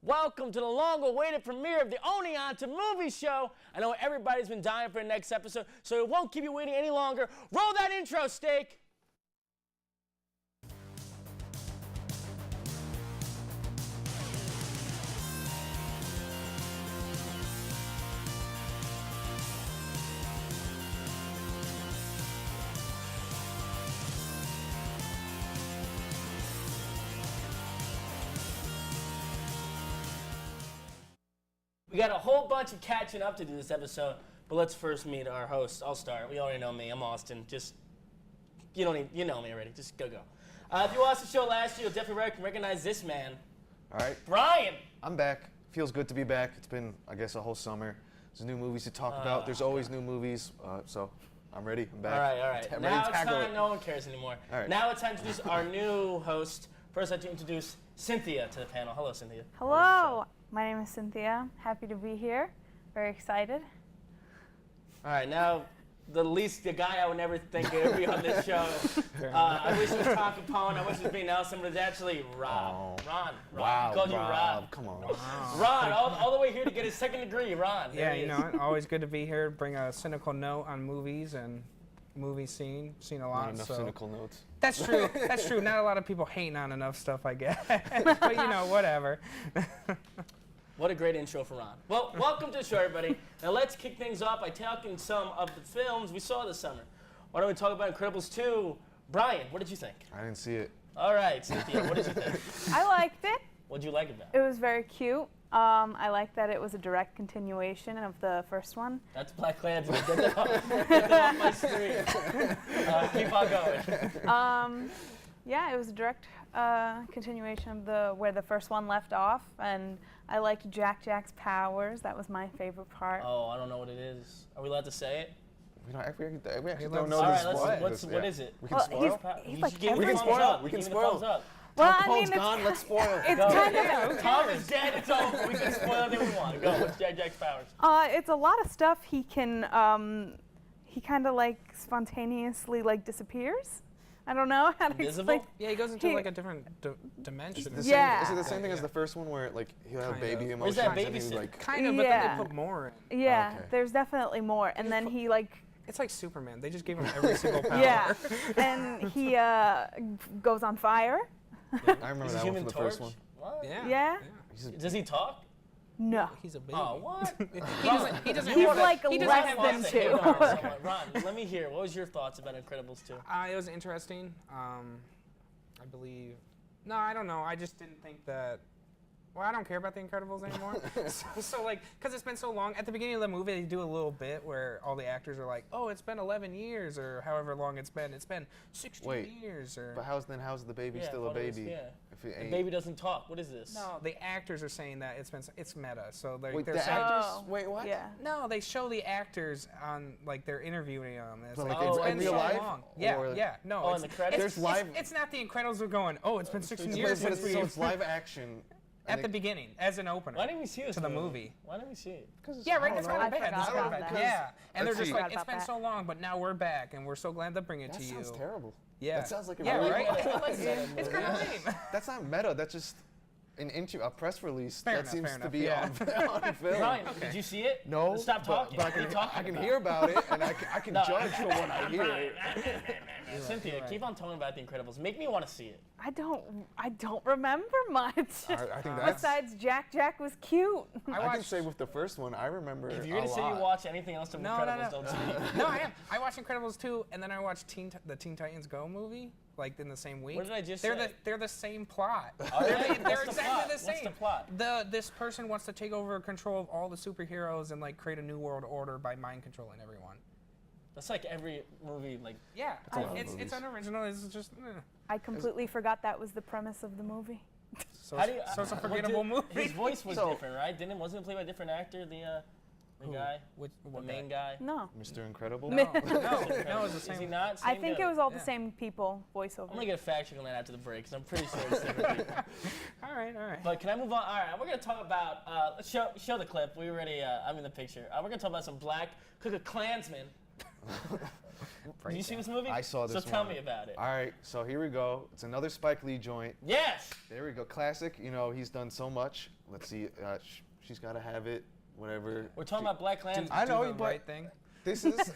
Welcome to the long-awaited premiere of the Oneonta Movie Show. I know everybody's been dying for the next episode, so it won't keep you waiting any longer. Roll that intro, Steak! We got a whole bunch of catching up to do this episode, but let's first meet our host. I'll start. We already know me. I'm Austin. Just, you know me already. Just go. If you watched the show last year, you'll definitely recognize this man. All right. Brian! I'm back. Feels good to be back. It's been, I guess, a whole summer. There's new movies to talk about. There's always new movies, so I'm ready. I'm back. All right. I'm Now ready to it's tackle time. it. No one cares anymore. All right. Now it's time to introduce our new host. First, I'd like to introduce Cynthia to the panel. Hello, Cynthia. Hello. My name is Cynthia. Happy to be here. Very excited. All right, now the guy I would never think would be on this show. I wish it was Tom Capone. I wish it was being Nelson, but it's actually Rob. Oh. Ron. Wow, He called you Rob. Come on. Ron, all the way here to get his second degree. Ron. Yeah, you know, always good to be here. Bring a cynical note on movies and movie scene. Seen a lot. Not enough cynical notes. That's true. That's true. Not a lot of people hating on enough stuff, I guess. But you know, whatever. What a great intro for Ron. Well, welcome to the show, everybody. Now let's kick things off by talking some of the films we saw this summer. Why don't we talk about Incredibles 2? Brian, what did you think? I didn't see it. All right, Cynthia, what did you think? I liked it. What did you like about It it? was very cute. I liked that it was a direct continuation of the first one. That's Black Klansman. Get that off my screen. Keep on going. Yeah, it was a direct continuation of where the first one left off, and I liked Jack's powers. That was my favorite part. Oh, I don't know what it is. Are we allowed to say it? We actually let's- don't know All this. right, what is it? We can Well, spoil. he's You like should give every- me a We can thumbs spoil. up. We can Give me a spoil. thumbs up. Well, Tom I mean, Capone's gone. Let's spoil. it's Go. kind of Tom is dead. It's over. We can spoil anything we want. Go. What's Jack's powers? it's a lot of stuff. He can he kind of like spontaneously like disappears. I don't know how to Invisible? explain. Yeah, he goes into He- like a different dimension. Yeah. Is it the same thing as the first one where like he'll have Kind baby of. Where's emotions that and he babysit? like Kind of, but Yeah. then they put more in. Yeah, Okay. there's definitely more, and then he like. It's like Superman. They just gave him every single power. Yeah, and he goes on fire. I remember Is he that one Human for the Torch? first one. What? Yeah. Yeah? Does he talk? No. He's a baby. Oh, what? He doesn't He's have a- like he doesn't less have than that- two. Ron, let me hear. What was your thoughts about Incredibles 2? It was interesting. I believe. No, I don't know. I just didn't think that. Well, I don't care about The Incredibles anymore. so like, because it's been so long. At the beginning of the movie, they do a little bit where all the actors are like, "Oh, it's been 11 years, or however long it's been. It's been 16 years, or." But how's the baby Yeah, still a I thought it was- baby? yeah. If it The ain't. baby doesn't talk. What is this? No, the actors are saying that it's meta. So Wait, they're the saying. actors? Oh, Wait, what? Yeah. No, they show the actors on like they're interviewing them. It's But, like, like, it's in been real so life? long. Yeah, Or- yeah. No, Oh, it's, in the credits? It's, There's live- It's not the Incredibles. We're going. Oh, it's been 16 But years But since it's, we. so it's live action. At the beginning, as an opener. Why didn't we see this to the movie? Why didn't we see it? Yeah, right. I That's don't kind know. of bad. I That's forgot kind of about bad. that. Yeah, and they're Let's just see. like, Forgot it's been about so long, but now we're back, and we're so glad to bring it That to sounds you. terrible. Yeah. That sounds like a yeah, really right. Yeah. It's kind of lame. That's not meta. That's just a press release Fair that enough, seems fair to enough, be yeah. on film. Ryan, did you see it? No, Stop talking. but What are you talking I can about? hear about it, and I can No. judge from what I hear. Cynthia, you're right. keep on talking about The Incredibles. Make me want to see it. I don't remember much. I think that's. Besides Jack was cute. I can watched- say with the first one, I remember. If you're going to a say you lot. watch anything else from No, Incredibles, no. don't speak. No, I am. I watched Incredibles 2, and then I watched the Teen Titans Go movie, like in the same week. What did I just they're say? They're the same plot. Are they? They're What's the exactly plot? the same. What's the plot? This person wants to take over control of all the superheroes and like create a new world order by mind controlling everyone. That's like every movie, like, Yeah, a lot of it's movies. unoriginal. It's just I completely forgot that was the premise of the movie. so, how do you, so it's a what forgettable did- movie. His voice was So- different, right? Wasn't it played by a different actor, the Who? guy? The What main guy? No. Mr. Incredible. No, no, it's the Is he same. not? I Same think guy? it was all Yeah. the same people voiceover. I'm going to get a fact check on that after the break, because I'm pretty sure it's different people. All right. But can I move on? All right, we're going to talk about, let's show the clip. We already, I'm in the picture. We're going to talk about some black Klansmen. Did you see this movie? I saw this So tell one. me about it. All right, so here we go. It's another Spike Lee joint. Yes. There we go. Classic. You know, he's done so much. Let's see. She's got to have it. Whatever. We're talking about Black Klansman. I know, Do the but right thing. this is.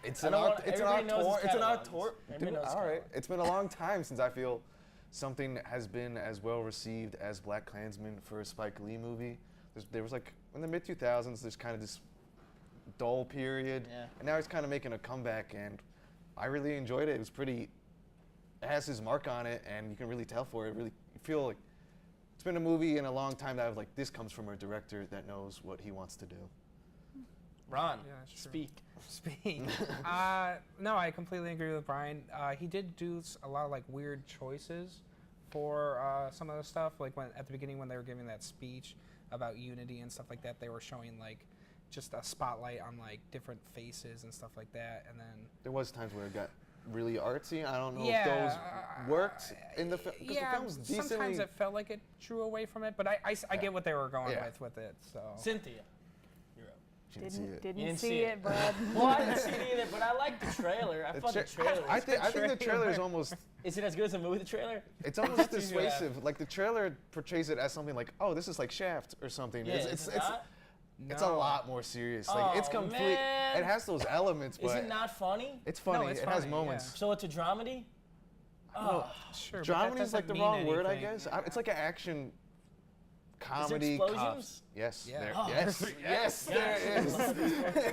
It's I an don't want- it's an everybody knows auteur. his It's an catalogs. auteur. Everybody knows his All right. catalogs. It's been a long time since I feel something has been as well received as Black Klansman for a Spike Lee movie. There was like in the mid 2000s. There's kind of this dull period, Yeah. and now he's kind of making a comeback, and I really enjoyed it. It was pretty. It has his mark on it, and you can really tell for it. Really, you feel like it's been a movie in a long time that I was like, this comes from a director that knows what he wants to do. Ron, Yeah, that's true. speak. Speak. No, I completely agree with Brian. He did do a lot of like weird choices for some of the stuff. Like when at the beginning when they were giving that speech about unity and stuff like that, they were showing like just a spotlight on like different faces and stuff like that, and then There was times where it got really artsy. I don't know yeah, if those worked in the film. yeah, the film's decently. sometimes it felt like it drew away from it, but I get what they were going with it. So Cynthia, you're up. She didn't see it. Didn't You didn't see see it, bud. Well, I didn't see it either, but I like the trailer. I thought the trailer was I think the trailer is almost. Is it as good as the movie, the trailer? It's almost dissuasive. Like the trailer portrays it as something like, oh, this is like Shaft or something. Yeah, it's is it not? it's a lot more serious. Like it's Oh, complete. man. It has those elements, but Is it not funny? it's funny. No, it's it has funny, moments. So it's a dramedy? Oh, sure. but that Dramedy is like doesn't the mean wrong word, I anything. guess. It's like an action comedy. explosions? Cops. Yes. Yeah. There, Oh. yes. Yes. There is.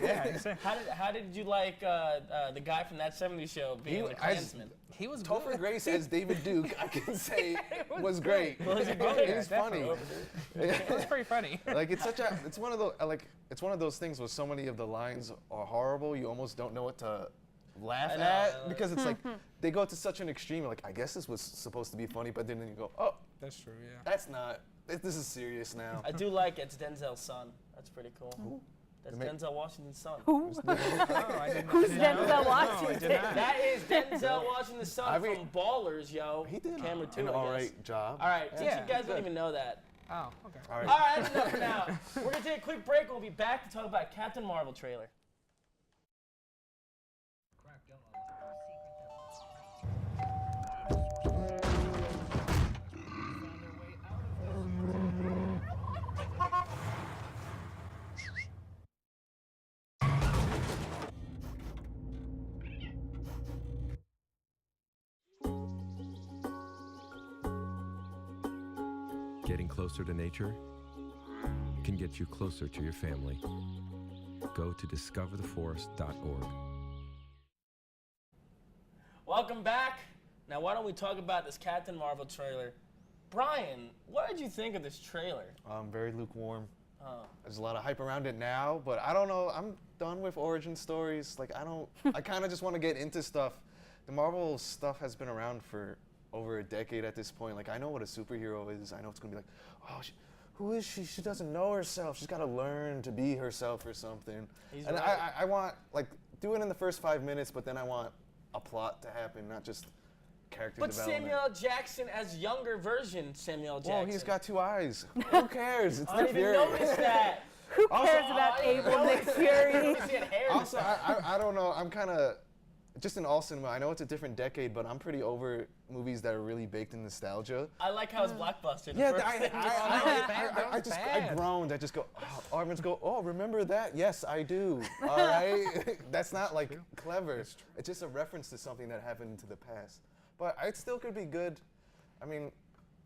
Yeah, exactly. how did you like the guy from That 70s Show being the Klansman? He was Topher good. Grace as David Duke, I can say, was great. Was he good? It was Yeah, funny. It was pretty funny. Like it's one of those it's one of those things where so many of the lines are horrible, you almost don't know what to laugh I know. at because it's like they go to such an extreme. Like I guess this was supposed to be funny, but then you go, oh, That's true. Yeah. that's not. This is serious now. I do like it's Denzel's son. That's pretty cool. That's They make- Denzel Washington's son. Who? Oh, I didn't Who's I didn't know. Denzel No, I Washington? did not. That is Denzel Washington's son I mean- from Ballers, yo. He did Camera 2, an I all guess. right job. All right, since Yeah, you guys don't good. even know that. Oh, okay. All right. All right, that's enough for now. We're going to take a quick break. We'll be back to talk about Captain Marvel trailer. Getting closer to nature can get you closer to your family. Go to discovertheforest.org. Welcome back. Now, why don't we talk about this Captain Marvel trailer? Brian, what did you think of this trailer? Very lukewarm. Oh. There's a lot of hype around it now, but I don't know. I'm done with origin stories. Like I kind of just want to get into stuff. The Marvel stuff has been around for over a decade at this point. Like I know what a superhero is. I know it's gonna be like, oh, who is she? She doesn't know herself. She's got to learn to be herself or something. He's and right. I want like do it in the first 5 minutes, but then I want a plot to happen, not just character But development. Samuel L. Jackson as younger version Samuel L. Jackson. Well, he's got 2 eyes. Who cares? It's I Nick didn't even Fury. notice that. Who Also, cares about I didn't Abel notice Nick that. I Fury? didn't notice he had hair in Also, this. I don't know. I'm kind of just in all cinema. I know it's a different decade, but I'm pretty over movies that are really baked in nostalgia. I like how it's blockbuster. The Yeah, first I thing I groaned. I just go. Oh, everyone's go. Oh, remember that? Yes, I do. All right, that's not like clever. It's just a reference to something that happened into the past. But it still could be good. I mean,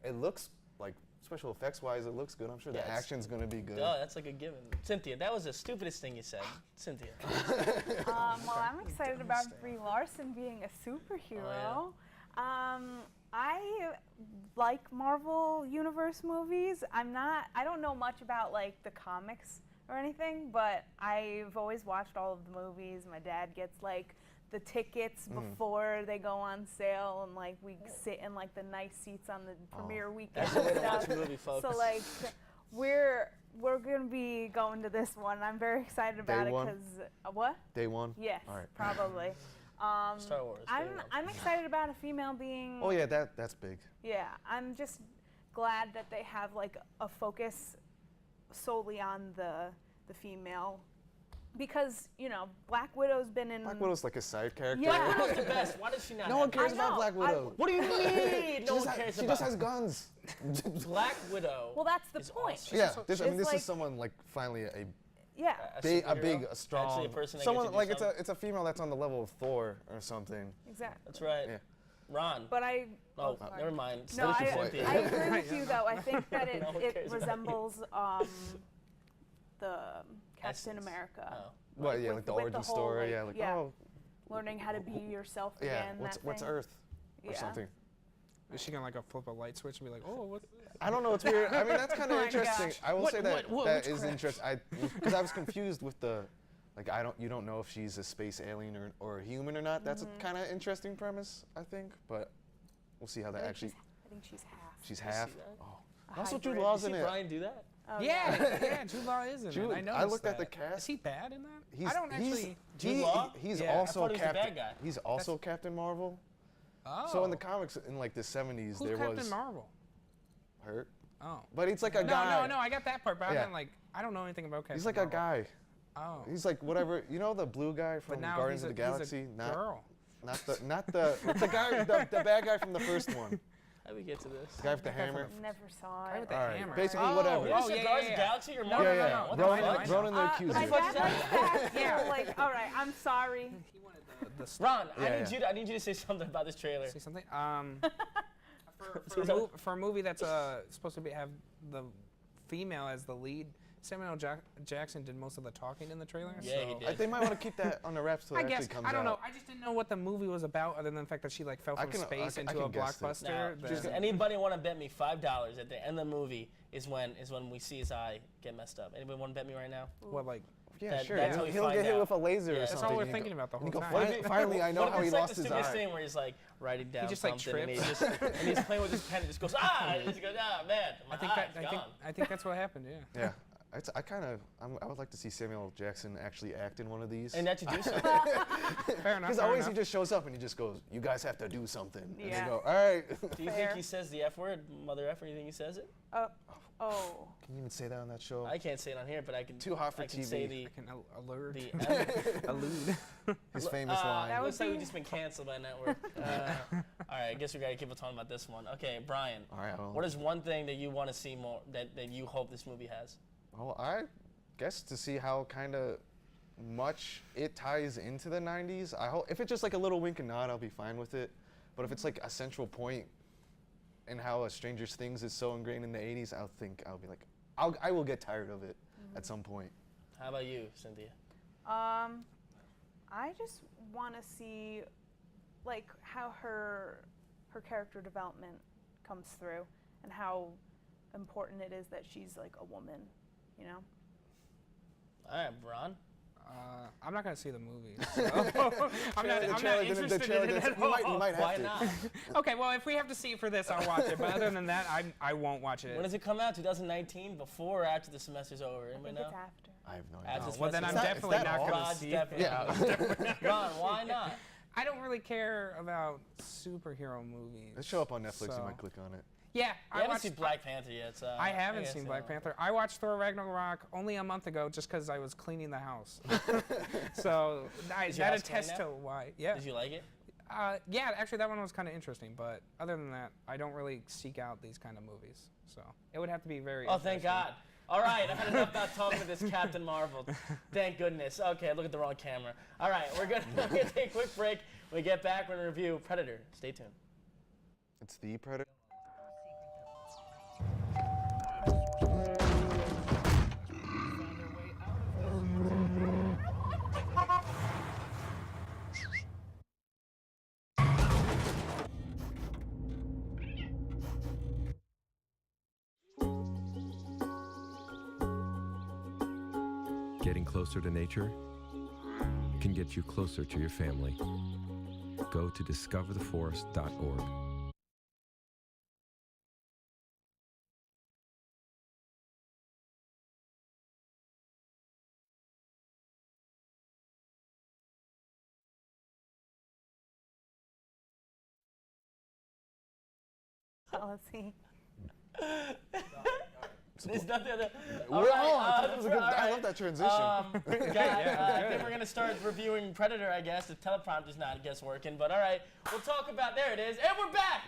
it looks like special effects wise, it looks good. I'm sure the Yes. action's gonna be good. Duh, that's like a given. Cynthia, that was the stupidest thing you said. Cynthia. Well, I'm excited about Brie Larson being a superhero. I like Marvel Universe movies. I don't know much about like the comics or anything, but I've always watched all of the movies. My dad gets like the tickets before they go on sale, and like we sit in like the nice seats on the premiere weekend. That's the way and to watch stuff. a movie, folks. So like we're gonna be going to this one. I'm very excited about Day it one? because what? Day one. Yes, All right. probably. Star Wars. I'm excited about a female being. Oh yeah, that's big. Yeah, I'm just glad that they have like a focus solely on the female because Black Widow's been in. Black Widow's like a side character. Yeah. Black Widow's the best. Why does she not? No one have cares I about know. Black Widow. What do you mean? No one cares She about. just has guns. Black Widow. Well, that's the is point. awesome. Yeah, this It's is like- someone like finally Yeah. A a superhero? big, a strong, Actually, a person that someone gets to do like something? it's a female that's on the level of Thor or something. Exactly. That's right. Yeah. Ron. But I. Oh, sorry. never mind. No, Finish your I point, Theo. agree with you though. I think that No one it cares about you. resembles the Captain Essence. America. Oh. Well, yeah, with- like the with origin whole, story. Yeah, like oh, learning how to be yourself yeah. again. What's that thing. Earth or Yeah. something? Is she gonna like flip a light switch and be like, oh, what's this? I don't know. It's weird. I mean, that's kind Oh of my interesting. gosh. I will say that what's is crap? interesting. Because I was confused with the, like, you don't know if she's a space alien or a human or not. That's a kind of interesting premise, I think. But we'll see how that actually. I think she's half. She's see half. that? Oh, A also Jude hybrid. Law's You in see it. Brian do that? Oh, Yeah, Jude Law is in Jude, it. I know. I looked at the cast. Is he bad in that? He's, I don't actually. Jude Law? He's Yeah, I also thought he was the Captain. bad guy. He's also Captain Marvel. Oh. So in the comics in like the 70s, Who's there Captain was Marvel? Hurt, Oh. but he's like a No, guy. no, I got that part, but Yeah. I meant like I don't know anything about Captain He's like Marvel. a guy. Oh. He's like whatever. You know the blue guy But from now Guardians he's of the a Galaxy? girl. Not the guy, the bad guy from the first one. How do we get to this? The guy with the hammer. Never saw Guy it. with the All right, hammer. basically oh, whatever. You Oh, said yeah, Guardians yeah, of the Galaxy or No, Marvel? no, Yeah, no, yeah. no. What the Ronan, fuck? Ronan the My Accuser. fuck is dad that? likes that. Yeah. Like, all right, I'm sorry. He wanted the Ron, Yeah, I need you to say something about this trailer. Say something. Say something. For a movie that's supposed to have the female as the lead, Samuel Jackson did most of the talking in the trailer. Yeah, so he did. They might want to keep that on the wraps till I it actually guess comes I don't know. out. I just didn't know what the movie was about, other than the fact that she like fell I from can- space I into can a guess it. blockbuster. Now, that- does anybody want to bet me $5 at the end of the movie is when we see his eye get messed up? Anybody want to bet me right now? what like? Yeah, That- sure. that's how we He'll find get hit out. with a laser Yeah. or That's something. all we're and you thinking go- about the and you whole go, time. Finally, I know What if how he it's like lost the his stupidest eye. thing where he's like writing down just, like, something and trips. and he's playing with his pen and just goes and he just goes man, my eye's gone. I think that's what happened. Yeah. Yeah. I would like to see Samuel Jackson actually act in one of these. And that you do something. Fair enough. Because fair always he enough. just shows up and he just goes, "You guys have to do something." And Yeah. they go, "All right." Do you think Fair. he says the F word, mother F, or you think he says it? Oh. Can you even say that on that show? I can't say it on here, but I can. Too hot for I can TV. say I can alert. the allude. His famous line. That looks would like we've be- just been canceled by a network. All right, I guess we gotta keep on talking about this one. Okay, Brian. All right. Well, What is one thing that you want to see more that you hope this movie has? well, I guess to see how kind of much it ties into the 90s. I hope if it's just like a little wink and nod, I'll be fine with it. But if it's like a central point in how a Stranger Things is so ingrained in the 80s, I'll be like, I will get tired of it at some point. How about you, Cynthia? I just want to see, like, how her character development comes through, and how important it is that she's like a woman, you know. All right, Ron. I'm not gonna see the movie. So I'm not interested in it at all. You might have Why to. not? Okay, well, if we have to see it for this, I'll watch it. But other than that, I won't watch it. When does it come out? 2019? Before or after the semester's over? I Anybody think know? it's after. I have no After idea. the Well, then I'm semester's Is over. that definitely not all? gonna Rod's see definitely. it. Yeah. Ron, why not? I don't really care about superhero movies. Let's show up on Netflix. so- You might click on it. Yeah, I haven't seen Black Panther yet, so I haven't guess, seen you Black know. Panther. I watched Thor Ragnarok only a month ago just because I was cleaning the house. So Is your that house clean attests now? to why. Yeah. Did you like it? Yeah, actually that one was kind of interesting. But other than that, I don't really seek out these kind of movies. So it would have to be very Oh, thank interesting. God. All right, I've had enough about talking to this Captain Marvel. Thank goodness. Okay, look at the wrong camera. All right, we're gonna take a quick break. When we get back, we're gonna review Predator. Stay tuned. It's the Predator. Getting closer to nature can get you closer to your family. Go to discovertheforest.org. Policy. There's nothing other. I love that transition. I think we're gonna start reviewing Predator. I guess the teleprompter's not, I guess, working. But all right, we'll talk about. There it is, and we're back.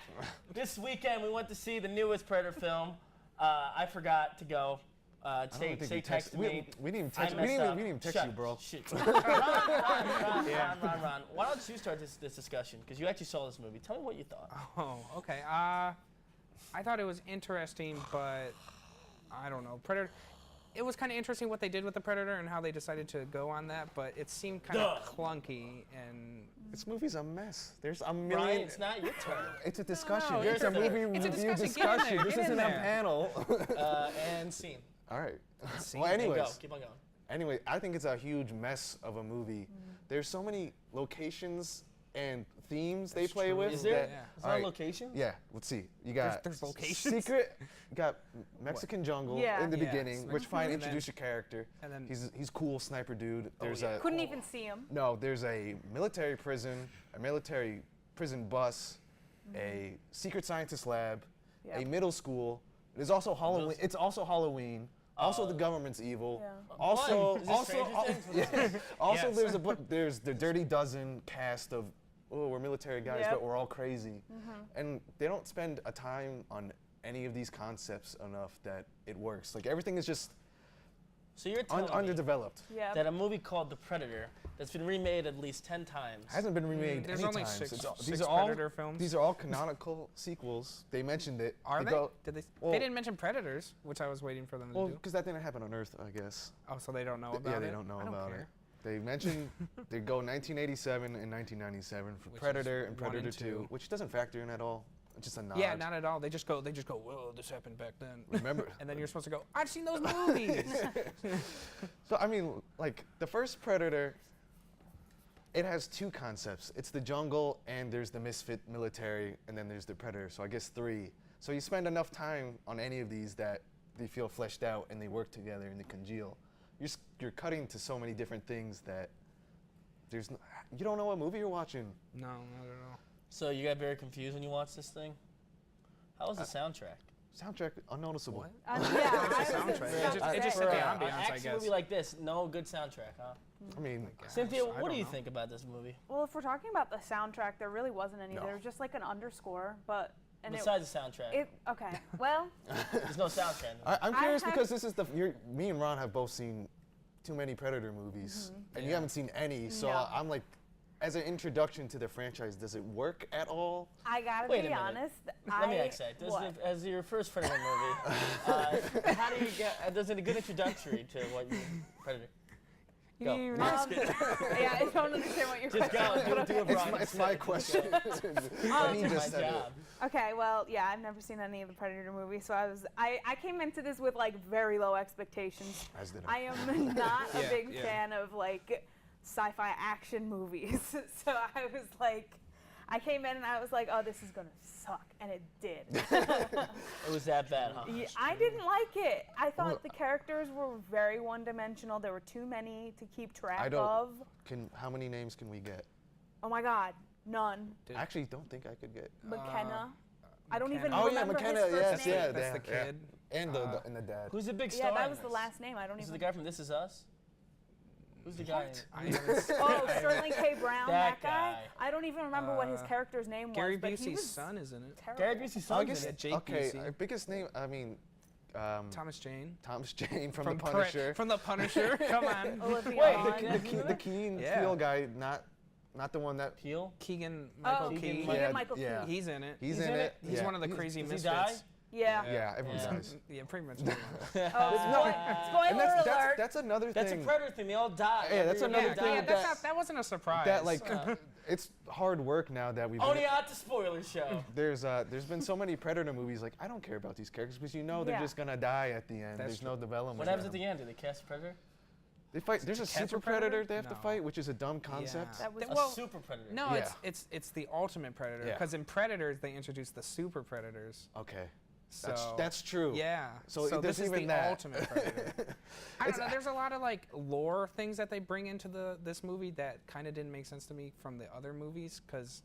This weekend we went to see the newest Predator film. I forgot to go. Say text me. We didn't even text. We didn't even text you, bro. Shit. Ron. Why don't you start this discussion? Because you actually saw this movie. Tell me what you thought. Oh, okay. I thought it was interesting, but I don't know. Predator. It was kind of interesting what they did with the Predator and how they decided to go on that, but it seemed kind of clunky and. This movie's a mess. There's a Brian, million. it's not your turn. It's a discussion. no, It's a your movie turn. It's a review discussion. Get in there, This get in isn't a there. panel. And scene. All right. Scene. Well, And go. anyways. Keep on going. Anyway, I think it's a huge mess of a movie. There's so many locations and themes they play true. with. Is there? that- Yeah. Is all there right, locations? Yeah, let's see. You got There's locations? secret. You got Mexican jungle Yeah. in the Yeah, beginning, so- which fine and then- introduce your character. and then- he's cool sniper dude. There's yeah. a Couldn't even see him. no. There's a military prison bus, a secret scientist lab, a Yep. middle school. There's also Halloween. It's also Halloween. Also, the government's evil. Yeah. Also, Is this Stranger Things? also, Yes. there's the Dirty Dozen cast of, oh, we're military guys, Yep. but we're all crazy, and they don't spend a time on any of these concepts enough that it works. Like everything is just So you're telling me underdeveloped. Yeah. that a movie called The Predator that's been remade at least 10 times. Hasn't been remade There's any only times. six These are all Predator films. These are all canonical sequels. They mentioned it. Are they? go- Did they? well- They didn't mention Predators, which I was waiting for them to Well, do. because that didn't happen on Earth, I guess. Oh, so they don't know about it? Yeah, they don't know I about care. it. They mentioned they go 1987 and 1997 for Which is Predator and 1 and Predator 2, 2. which doesn't factor in at all. It's just a nod. Yeah, not at all. They just go. Whoa, this happened back then. Remember? And then you're supposed to go. I've seen those movies. So I mean, like the first Predator, it has two concepts. It's the jungle, and there's the misfit military, and then there's the Predator. So I guess three. So you spend enough time on any of these that they feel fleshed out and they work together and they congeal. You're cutting to so many different things that you don't know what movie you're watching. No, not at all. So you got very confused when you watched this thing? How was the soundtrack? Soundtrack unnoticeable. What? Yeah, I was soundtrack. about It to just say. set the An ambiance, I action guess. movie like this, no good soundtrack, huh? I mean, Cynthia, I what don't do you know. think about this movie? Well, if we're talking about the soundtrack, there really wasn't any. No. There was just like an underscore, but and Besides the soundtrack, it okay. Well, there's no soundtrack. I'm I curious have- because this is me and Ron have both seen too many Predator movies, and you Yeah. haven't seen any. So No. I'm like, as an introduction to the franchise, does it work at all? I gotta Wait a be minute. honest. Let me ask that. As your first Predator movie, how do you get? Does it a good introductory to what you Predator? Go. Yeah, I don't understand what you're Just questioning. go. Do it, Brian. It's my question. But he That's just my said it. job. Okay, well, yeah, I've never seen any of the Predator movies, so I came into this with like very low expectations. As did I. I am not a Yeah, big yeah. fan of like sci-fi action movies, so I was like, I came in and I was like, oh, this is gonna suck, and it did. It was that bad, huh? Yeah, I didn't like it. I thought the characters were very one-dimensional. There were too many to keep track of. How many names can we get? Oh my God, none. I actually don't think I could get. McKenna. I don't even McKenna. Oh yeah, remember McKenna. his Yes, first name. yeah, That's the yeah. kid. And the dad. Who's the big star? Yeah, that in was the this? last name. I don't This is even. the guy from This Is Us. Who's the guy? I haven't s- Oh, Sterling K. Brown, That that guy. guy. I don't even remember what his character's name was. Gary but he Busey's was son is in it. terrible. Gary Busey's I son's guess in it. Jake okay. Busey. Our biggest name. I mean, Thomas Jane. Thomas Jane from The Correct- Punisher. From The Punisher. Come on. Olivia Wait, Munn. the Keen Yeah. Peele guy, not the one that. Peel. Keegan Michael Oh, Key. Keegan Yeah, Michael Key. yeah. He's in it. He's He's in in it. it? He's yeah. one of the crazy Does he misfits. die? Yeah. Yeah, everyone Yeah. dies. Yeah, pretty much. Spoiler And alert. that's another That's a thing. Predator thing. They all die. Yeah, that's Everybody another dies. thing that wasn't a surprise. That like, it's hard work now that we've. Oneonta spoiler show. There's been so many Predator movies. Like I don't care about these characters because you know they're Yeah. just gonna die at the end. That's There's no true. development. What happens for at the them. end? Do they cast a Predator? They fight. There's a catch a super predator? predator they have to No. fight, which is a dumb concept. Yeah. That was- A Well, super Predator. No, Yeah. it's the ultimate predator. Yeah. Because in Predators they introduced the super predators. Okay, So that's true. Yeah. So this there's is even the that. ultimate predator. I don't know. There's a lot of like lore things that they bring into this movie that kind of didn't make sense to me from the other movies because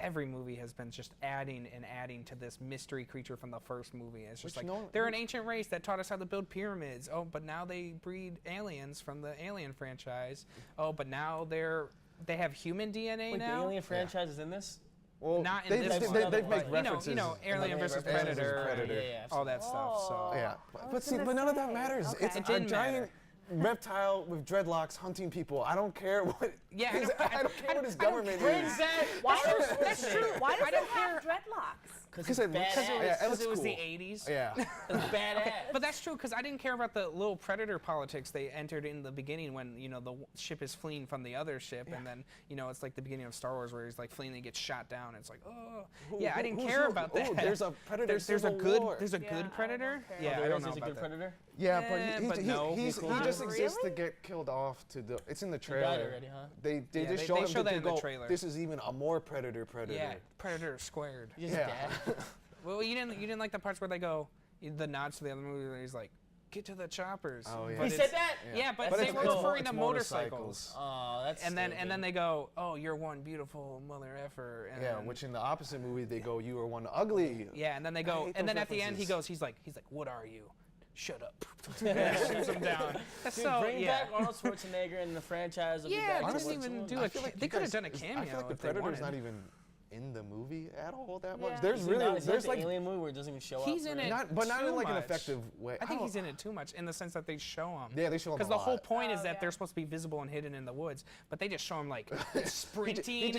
every movie has been just adding and adding to this mystery creature from the first movie. It's just Which like, they're an ancient race that taught us how to build pyramids. Oh, but now they breed aliens from the Alien franchise. Oh, but now they have human DNA Wait, now? the Alien franchise is in this? Well, Not in this one. They've made But, references. You know, Alien versus Aliens versus Predator, Predator. Yeah, all that stuff. So Yeah, I but was see, gonna but none of that say. matters. Okay. It's It a didn't giant matter. reptile with dreadlocks hunting people. I don't care what. Yeah, I don't care what his government Bring is. back Why Arnold does, that's Schwarzenegger. true. Why does I it don't have care. dreadlocks? Because it's it- badass. because it- yeah, because it was the cool. 80s. Yeah. It's badass. But that's true, because I didn't care about the little predator politics they entered in the beginning when, you know, the ship is fleeing from the other ship, and then, you know, it's like the beginning of Star Wars where he's like fleeing and he gets shot down. It's like, oh, yeah, I didn't care about that. There's a predator. There's a Civil good War. there's a Yeah, I good don't predator. care. Yeah, I There don't is know a about good that. predator. Yeah, Eh, but but no, he cool. just exists to Really? get killed off to the. It's in the He trailer. died already, huh? They Yeah, just they show him show that to in the go, trailer. This is even a more predator. Yeah, predator squared. He's Yeah. dead. Well, you didn't like the parts where they go, the nods to the other movie where he's like, get to the choppers. Oh, yeah. But He it's- said that? Yeah, but But they it's were cool. referring It's to motorcycles. Oh, that's And then stupid. they go, oh, you're one beautiful mother effer. And Yeah, then, which in the opposite movie they go, you are one ugly. yeah, and then they I go, hate and those then at the end references. he's like, what are you? Shut up. Shoots him down. That's Dude, so bring yeah. back Arnold Schwarzenegger in the franchise. Will be Yeah, back I to didn't what's even on. do I it. feel like They you could have guys- done a I cameo feel like the if they Predator's wanted. not even in the movie at all that much. Yeah. There's Is he really not- is that there's the like alien movie where it doesn't even show up. He's in for it. not, but not too in like an much. effective way. I think don't- he's in it too much in the sense that they show him. Yeah, they show him Because a the whole lot. point is Oh, that yeah. they're supposed to be visible and hidden in the woods, but they just show him like He sprinting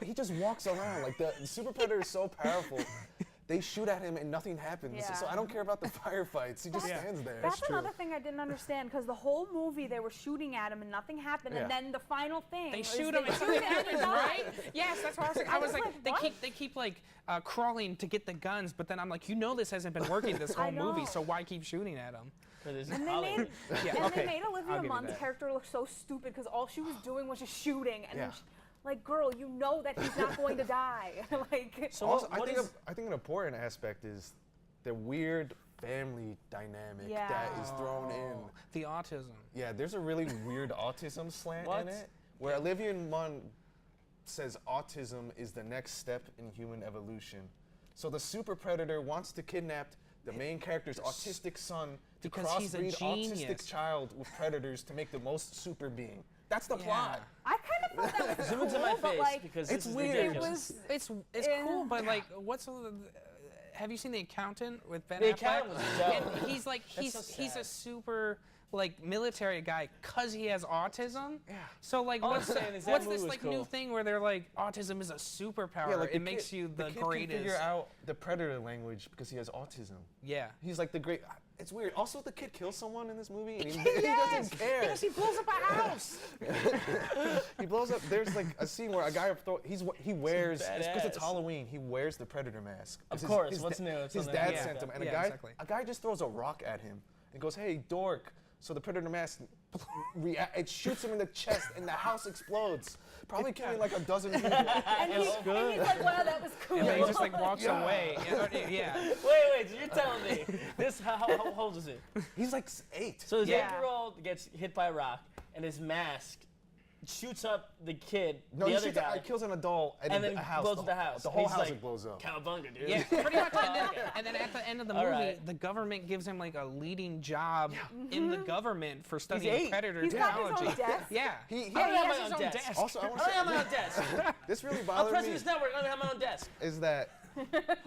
he just walks around like the super predator is so powerful. They shoot at him and nothing happens. Yeah. So I don't care about the firefights. He just stands there. That's another thing I didn't understand because the whole movie they were shooting at him and nothing happened, Yeah. and then the final thing They is shoot him and shoot something him and he happens, right? dies. Yes, that's what I was like. I I was was like, like, what? they keep like crawling to get the guns, but then I'm like, you know, this hasn't been working this I whole movie, know. so why keep shooting at him? For this And they Hollywood. made, Yeah, and okay. they made I'll Olivia give you Munn's that. character look so stupid because all she was doing was just shooting, and then Yeah. like, girl, you know that he's not going to die. Like, So Also, what I is- think an important aspect is the weird family dynamic Yeah. that is thrown in. The autism. Yeah, there's a really weird autism slant What? in it, where Olivia Munn says autism is the next step in human evolution. So the super predator wants to kidnap the main character's autistic son to Because he's a crossbreed autistic genius. child with predators to make the most super being. That's the Yeah. plot. I kind of thought that was Zoom cool, into my but face like, because it's this is weird. it ridiculous. was. It's Yeah. cool, but like, have you seen The Accountant with Ben The Affleck? Accountant was dope. And he's like, That's so he's sad. a super like military guy because he has autism. Yeah. So like, All I'm what's saying is that what's movie this was like cool. new thing where they're like, autism is a superpower? Yeah, like it makes you the kid greatest. can figure out the predator language because he has autism. Yeah. He's like the great. It's weird. Also, the kid kills someone in this movie, and he doesn't care. Because he blows up a house. He blows up. There's like a scene where a guy he wears it's because it's badass. Halloween. He wears the predator mask. Of 'Cause course, what's new? It's His on the- dad yeah. sent him, and Yeah, exactly. a guy just throws a rock at him and goes, "Hey, dork!" So the predator mask it shoots him in the chest, and the house explodes, probably killing like a dozen people. And he's like, wow, that was cool. And then he just like walks Yeah. away. Yeah. Wait, so you're telling me this? How old is it? He's like 8. So this Yeah. 8-year-old gets hit by a rock, and his mask shoots up the kid, No, the he other shoots guy, kills an adult, and then a house. blows up the house. The whole He's house like, blows up. Cowabunga, dude. Yeah, pretty much. And then at the end of the All movie, right. the government gives him like a leading job in the government for studying 8. predator He's got his technology. own desk. Yeah. He I don't he have has my his own own desk. desk. also, I I want don't have my to own desk. this really I'm bothered president me of this network. I don't have my own desk. is that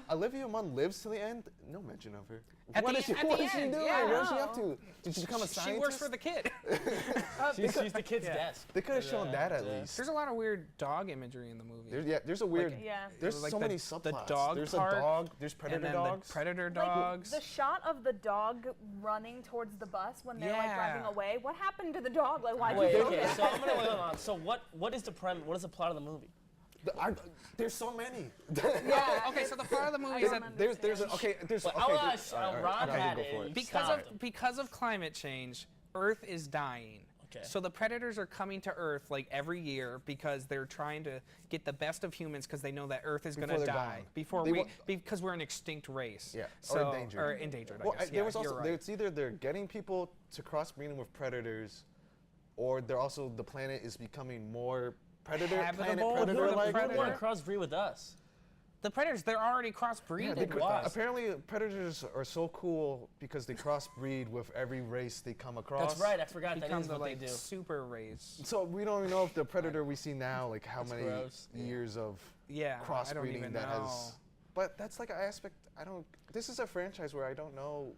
Olivia Munn lives to the end. No mention of her. At What the is she? at the What is she end, doing? yeah. What is she up to? Did she become a She scientist? works for the kid. She's the kid's desk. They could have shown that at Yeah. least. There's a lot of weird dog imagery in the movie. There's a weird. Yeah. There's Like so the- many the subplots. dog there's part, a dog. There's predator and then dogs. the predator Like, dogs. the shot of the dog running towards the bus when they're like driving Yeah. away. What happened to the dog? Like, why'd Wait, you throw okay. that? So I'm gonna wait on. So what is the what is the plot of the movie? There's so many. Yeah. Okay, so the part of the movie I is don't that there's okay. There's Well, okay. I'll there- ask all right, all Ron right, had go it. for and because stopped him. because of climate change, Earth is dying. Okay. So the predators are coming to Earth like every year because they're trying to get the best of humans because they know that Earth is going Before to they're die gone. before They we wa- because we're an extinct race. Yeah, or So, endangered. Or endangered, I Well, guess. there was Yeah, also you're right. it's either they're getting people to crossbreed them with predators, or they're also the planet is becoming more Predator, Planet habitable Predator, for the like You want to Predator. crossbreed with us? The Predators, they're already crossbreeding with us. apparently predators are so cool because they crossbreed with every race they come across. That's right. I forgot that Become is the what like they do. super race. So we don't even know if the predator we see now, like how many gross. years of Yeah, I don't crossbreeding even that know. has. But that's like an aspect I don't. This is a franchise where I don't know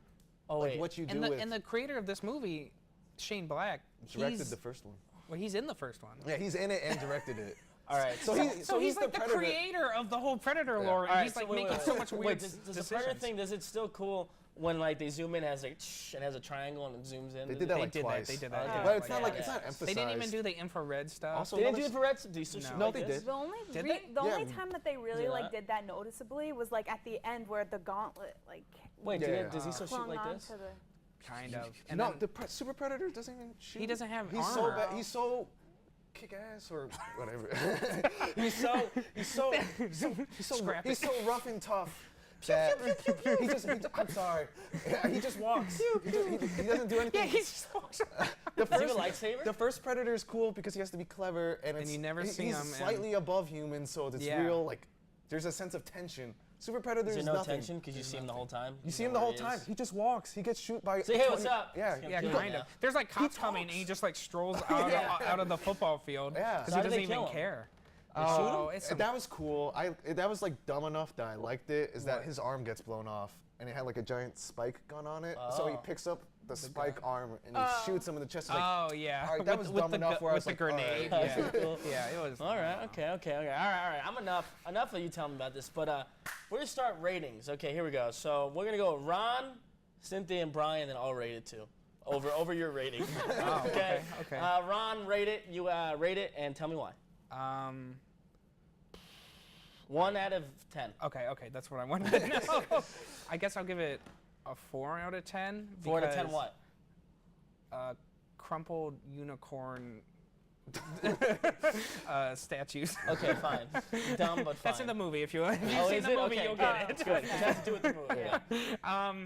Oh like wait. what you do And the, with. and the creator of this movie, Shane Black, directed he's, the first one. well, he's in the first one. Yeah, he's in it and directed it. All right. So he's the like the predator. creator of the whole Predator lore, All and right, he's like wait, making wait, so wait. much weird Wait, does the decisions. Predator thing? Does it still cool when like they zoom in as like and has a triangle and it zooms in? They did that They like did twice. that. They did that. Okay. yeah, But it's like not that. like it's not emphasized. They didn't even do the infrared stuff. Also, They didn't another do infrared. Do you still shoot No, like they this? did. The only Did re- they? the only Yeah. time that they really Yeah. like did that noticeably was like at the end where the gauntlet like Wait, Yeah. does he still shoot clung like on this? to the. Kind of. And No, then- the Super Predator doesn't even shoot. He doesn't have He's so armor. bad. He's so kick ass or whatever. he's so Scrappy. he's so rough and tough. That I'm sorry. He just walks. He doesn't do anything. yeah, he just walks around. The Does he have a first, lightsaber? the first Predator is cool because he has to be clever and, you never see he's him and- slightly above human, so it's Yeah. real. Like there's a sense of tension. Super Predator Is is there no nothing. tension because you see him the whole time? You see him the whole time. He just walks. He gets shoot by. Say, hey, what's up? Yeah. Yeah, Yeah, kill him kind now. of. There's like cops coming, and he just like strolls out, out of the football field Yeah. because So how he do doesn't they kill even him? care. shoot Oh, him? it's some- That was cool. That was like dumb enough that I liked it. Is that What? his arm gets blown off and it had like a giant spike gun on it. So he Oh. picks up the spike arm and he shoots him in the chest. Like, oh yeah. all right, that was dumb the, enough where I with was the like, all grenade. right. Yeah. Cool. Yeah, it was. All right, okay. All right. I'm enough of you telling me about this. But we're gonna start ratings. Okay, here we go. So we're gonna go Ron, Cynthia, and Brian, then I'll rate it too. Over your rating. Oh, okay. Okay. Ron, rate it. You rate it and tell me why. 1 out of 10. Okay. That's what I wanted to know. I guess I'll give it a 4 out of 10. 4 out of 10 because, what? Crumpled unicorn statues. Okay, fine. Dumb but fine. That's in the movie. If you've Oh, seen is the it? movie, Okay, you'll good. get it. Good. It has to do with the movie. Yeah.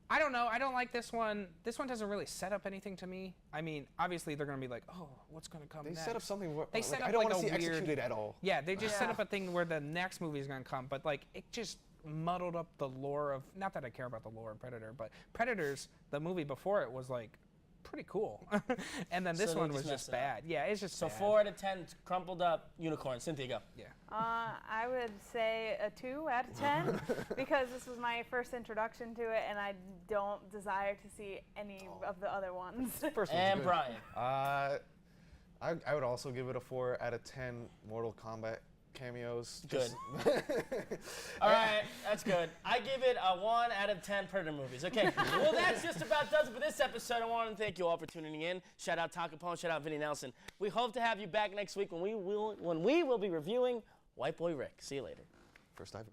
I don't know. I don't like this one. This one doesn't really set up anything to me. I mean, obviously they're gonna be like, oh, what's gonna come They next? set up something. They Like, set I up don't like want to a see weird- executed at all. Yeah, they just set Yeah. up a thing where the next movie is gonna come, but like it just muddled up the lore of. Not that I care about the lore of Predator, but Predators, the movie before it was like pretty cool, and then this So they one just was messed just it up. bad. Yeah, it's just So bad. 4 out of 10 crumpled up unicorn. Cynthia, go. Yeah. I would say a 2 out of 10 because this was my first introduction to it, and I don't desire to see any of the other ones. First one's And good. Brian. I would also give it a 4 out of 10 Mortal Kombat cameos. Good. Just- All right, that's good. I give it a 1 out of 10 Predator movies. Okay, well, that's just about does it for this episode. I want to thank you all for tuning in. Shout out Taco Capone, shout out Vinny Nelson. We hope to have you back next week when we will be reviewing White Boy Rick. See you later. First I've